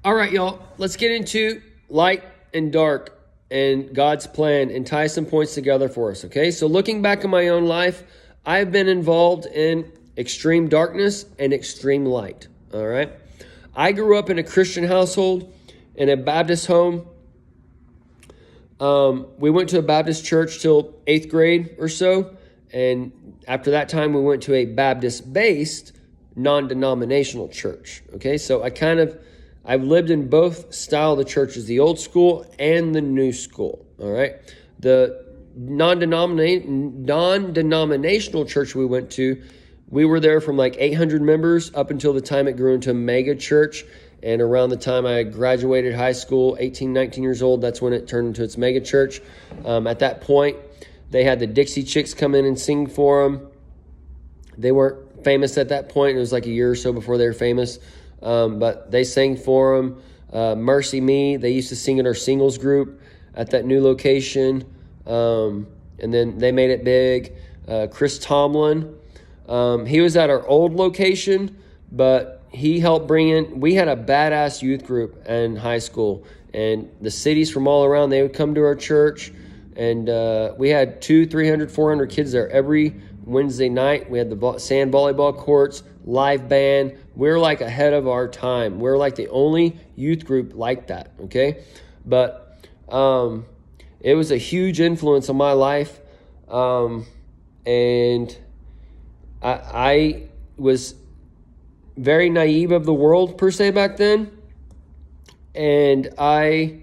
All right, y'all, let's get into light and dark and God's plan and tie some points together for us, okay? So looking back in my own life, I've been involved in extreme darkness and extreme light, all right? I grew up in a Christian household, in a Baptist home. We went to a Baptist church till 8th grade or so, and after that time, we went to a Baptist-based, non-denominational church, okay? So I've lived in both style of the churches, the old school and the new school, all right? The non-denominational church we went to, we were there from like 800 members up until the time it grew into a mega church. And around the time I graduated high school, 18, 19 years old, that's when it turned into its mega church. At that point, they had the Dixie Chicks come in and sing for them. They weren't famous at that point. It was like a year or so before they were famous. But they sang for them. Mercy Me, they used to sing in our singles group at that new location. And then they made it big. Chris Tomlin, he was at our old location, but he helped bring in, we had a badass youth group in high school, and the cities from all around, they would come to our church, and we had 200, 300, 400 kids there every Wednesday night. We had the sand volleyball courts, live band. We're like ahead of our time. We're like the only youth group like that, okay? But it was a huge influence on my life, and I was very naive of the world per se back then, and I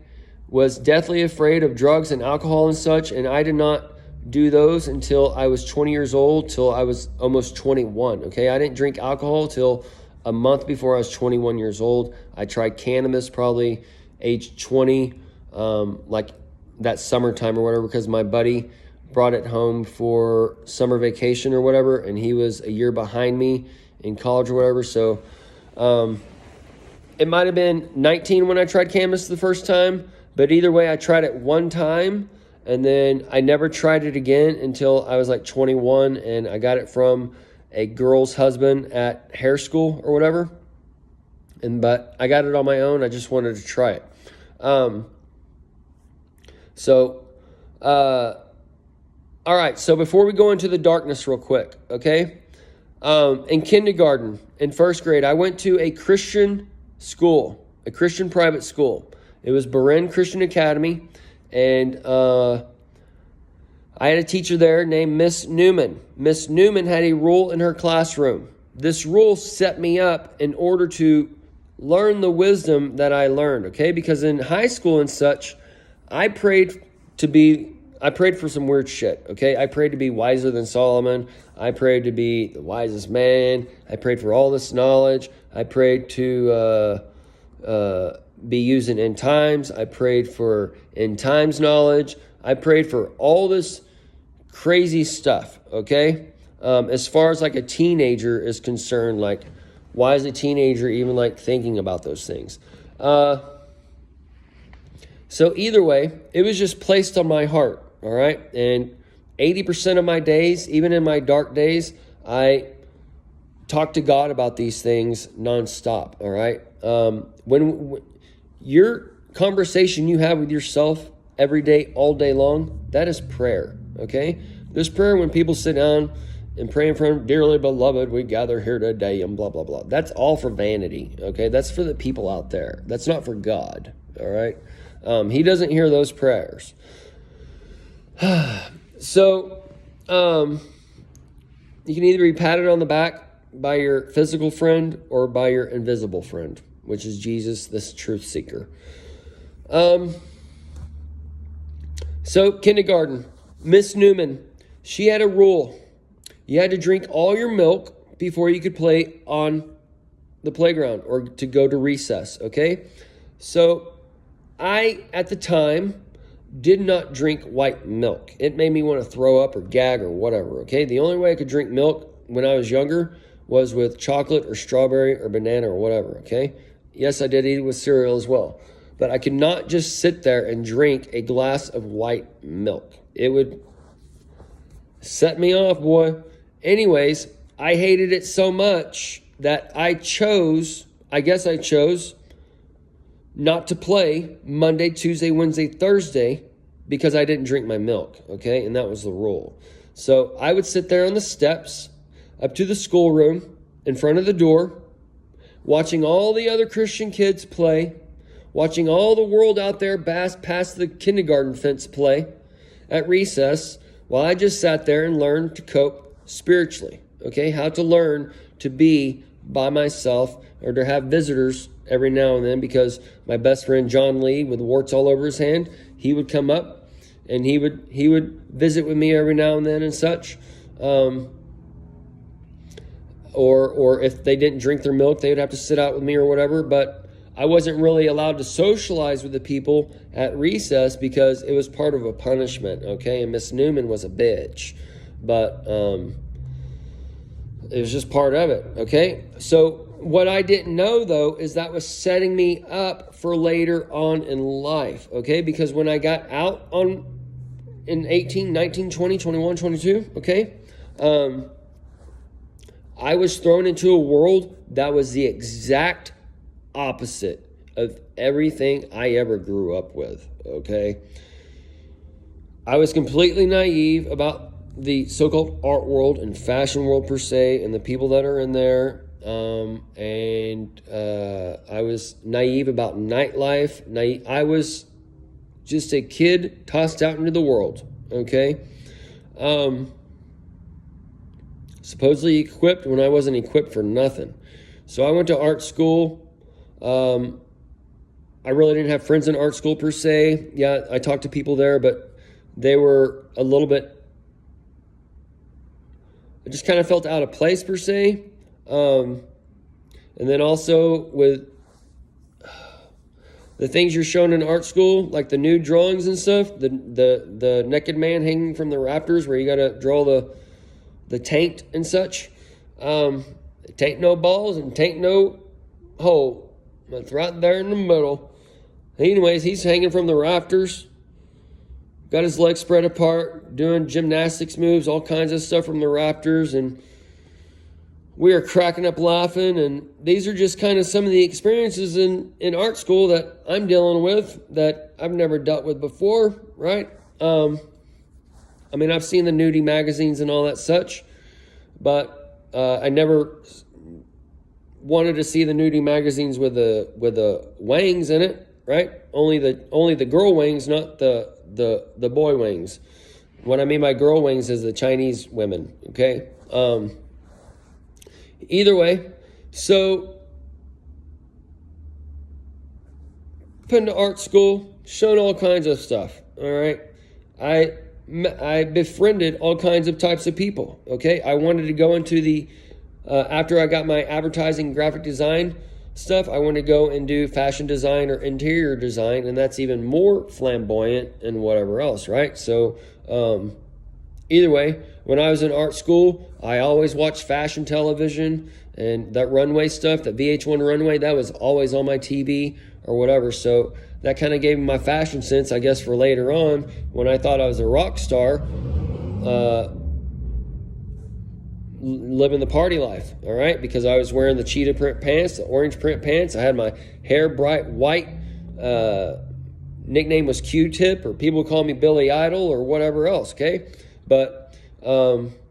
was deathly afraid of drugs and alcohol and such, and I did not do those until I was 20 years old, till I was almost 21, okay? I didn't drink alcohol till a month before I was 21 years old. I tried cannabis probably age 20, like that summertime or whatever, because my buddy brought it home for summer vacation or whatever, and he was a year behind me in college or whatever. So it might have been 19 when I tried cannabis the first time, but either way, I tried it one time, and then I never tried it again until I was like 21, and I got it from a girl's husband at hair school or whatever. But I got it on my own. I just wanted to try it. All right, so before we go into the darkness real quick, okay? In kindergarten, in first grade, I went to a Christian school, a Christian private school. It was Beren Christian Academy, and I had a teacher there named Miss Newman. Miss Newman had a rule in her classroom. This rule set me up in order to learn the wisdom that I learned, okay? Because in high school and such, I prayed for some weird shit, okay? I prayed to be wiser than Solomon. I prayed to be the wisest man. I prayed for all this knowledge. I prayed to be used in end times. I prayed for end times knowledge. I prayed for all this crazy stuff, okay? As far as like a teenager is concerned, like, why is a teenager even like thinking about those things? So either way, it was just placed on my heart, all right? And 80% of my days, even in my dark days, I talk to God about these things nonstop, all right? When your conversation you have with yourself every day, all day long, that is prayer, okay? There's prayer when people sit down and pray in front of, dearly beloved, we gather here today, and blah, blah, blah. That's all for vanity, okay? That's for the people out there. That's not for God, all right? He doesn't hear those prayers. So, you can either be patted on the back by your physical friend or by your invisible friend, which is Jesus, this truth seeker. So, kindergarten, Miss Newman, she had a rule. You had to drink all your milk before you could play on the playground or to go to recess, okay? So, I, at the time, did not drink white milk. It made me want to throw up or gag or whatever, okay? The only way I could drink milk when I was younger was with chocolate or strawberry or banana or whatever, okay? Yes, I did eat it with cereal as well. But I could not just sit there and drink a glass of white milk. It would set me off, boy. Anyways, I hated it so much that I chose not to play Monday, Tuesday, Wednesday, Thursday because I didn't drink my milk, okay? And that was the rule. So I would sit there on the steps up to the schoolroom in front of the door, watching all the other Christian kids play, watching all the world out there past the kindergarten fence play at recess, while I just sat there and learned to cope spiritually, okay? How to learn to be by myself or to have visitors every now and then, because my best friend John Lee, with warts all over his hand, he would come up and he would visit with me every now and then and such. Or if they didn't drink their milk, they would have to sit out with me or whatever. But I wasn't really allowed to socialize with the people at recess because it was part of a punishment, okay? And Miss Newman was a bitch. But it was just part of it, okay? So what I didn't know, though, is that was setting me up for later on in life, okay? Because when I got out in 18, 19, 20, 21, 22, okay? I was thrown into a world that was the exact opposite of everything I ever grew up with, okay? I was completely naive about the so-called art world and fashion world per se and the people that are in there. I was naive about nightlife. I was just a kid tossed out into the world, okay? Supposedly equipped when I wasn't equipped for nothing. So I went to art school. I really didn't have friends in art school per se. Yeah, I talked to people there, but they were a little bit, I just kind of felt out of place per se. And then also with the things you're shown in art school, like the nude drawings and stuff, the naked man hanging from the rafters where you got to draw the taint and such. Taint no balls and taint no hole. It's right there in the middle. Anyways, he's hanging from the rafters. Got his legs spread apart, doing gymnastics moves, all kinds of stuff from the rafters. And we are cracking up laughing. And these are just kind of some of the experiences in art school that I'm dealing with that I've never dealt with before, right? I mean, I've seen the nudie magazines and all that such, but I never wanted to see the nudie magazines with the wangs in it, right? Only the girl wangs, not the boy wangs. What I mean by girl wangs is the Chinese women, okay? Either way, so put into art school, shown all kinds of stuff, all right? I befriended all kinds of types of people, okay? I wanted to go into the, after I got my advertising graphic design stuff, I wanted to go and do fashion design or interior design, and that's even more flamboyant and whatever else, right? So either way, when I was in art school, I always watched fashion television, and that runway stuff, that VH1 runway, that was always on my TV or whatever. So that kind of gave me my fashion sense, I guess, for later on when I thought I was a rock star, living the party life, all right? Because I was wearing the cheetah print pants, the orange print pants. I had my hair bright white. Nickname was Q-Tip, or people would call me Billy Idol or whatever else, okay? But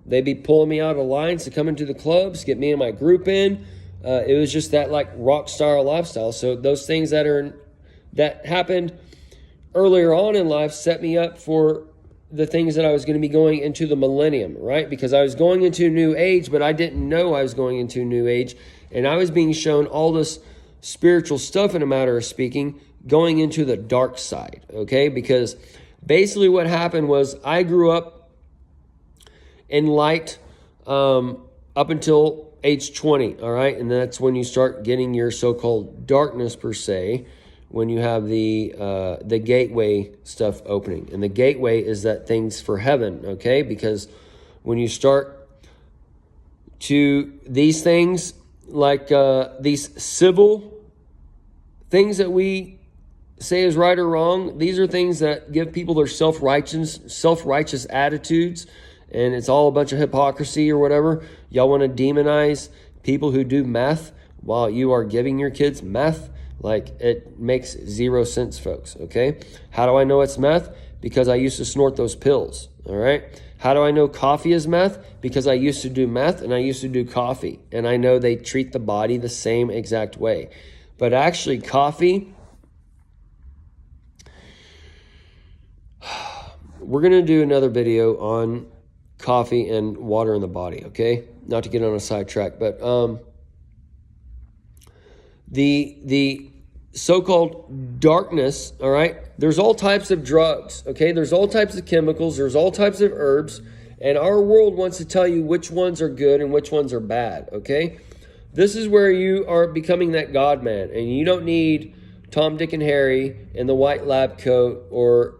they'd be pulling me out of lines to come into the clubs, get me and my group in. It was just that like rock star lifestyle. So those things that happened earlier on in life set me up for the things that I was going to be going into the millennium, right? Because I was going into a new age, but I didn't know I was going into a new age. And I was being shown all this spiritual stuff, in a matter of speaking, going into the dark side, okay? Because basically what happened was I grew up in light up until age 20, all right? And that's when you start getting your so-called darkness per se, when you have the gateway stuff opening. And the gateway is that things for heaven, okay? Because when you start to these things, like these civil things that we say is right or wrong, these are things that give people their self-righteous attitudes, and it's all a bunch of hypocrisy or whatever. Y'all want to demonize people who do meth while you are giving your kids meth Like, it makes zero sense, folks, okay? How do I know it's meth? Because I used to snort those pills, all right? How do I know coffee is meth? Because I used to do meth and I used to do coffee. And I know they treat the body the same exact way. But actually, coffee, we're going to do another video on coffee and water in the body, okay? Not to get on a sidetrack, but the so-called darkness, all right? There's all types of drugs, okay? There's all types of chemicals. There's all types of herbs. And our world wants to tell you which ones are good and which ones are bad, okay? This is where you are becoming that God man. And you don't need Tom, Dick, and Harry in the white lab coat or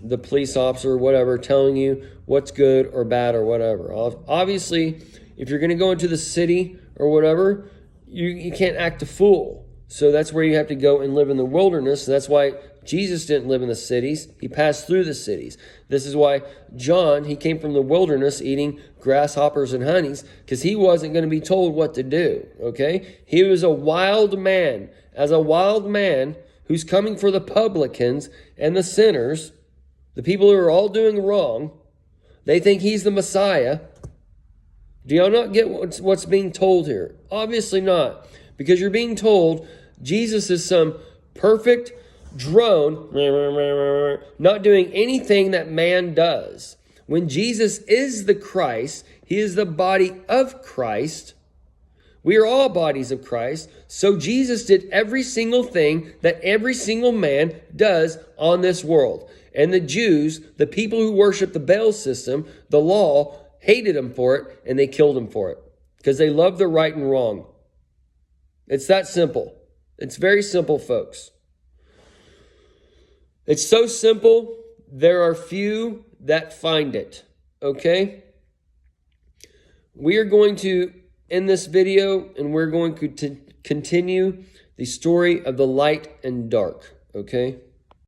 the police officer or whatever telling you what's good or bad or whatever. Obviously, if you're going to go into the city or whatever, you can't act a fool. So that's where you have to go and live in the wilderness. That's why Jesus didn't live in the cities. He passed through the cities. This is why John, he came from the wilderness eating grasshoppers and honeys, because he wasn't going to be told what to do, okay? He was a wild man. As a wild man who's coming for the publicans and the sinners, the people who are all doing wrong, they think he's the Messiah. Do y'all not get what's being told here? Obviously not. Because you're being told Jesus is some perfect drone, not doing anything that man does. When Jesus is the Christ, he is the body of Christ. We are all bodies of Christ. So Jesus did every single thing that every single man does on this world. And the Jews, the people who worship the Baal system, the law, hated him for it, and they killed him for it. Because they love the right and wrong. It's that simple. It's very simple, folks. It's so simple, there are few that find it, okay? We are going to end this video, and we're going to continue the story of the light and dark, okay?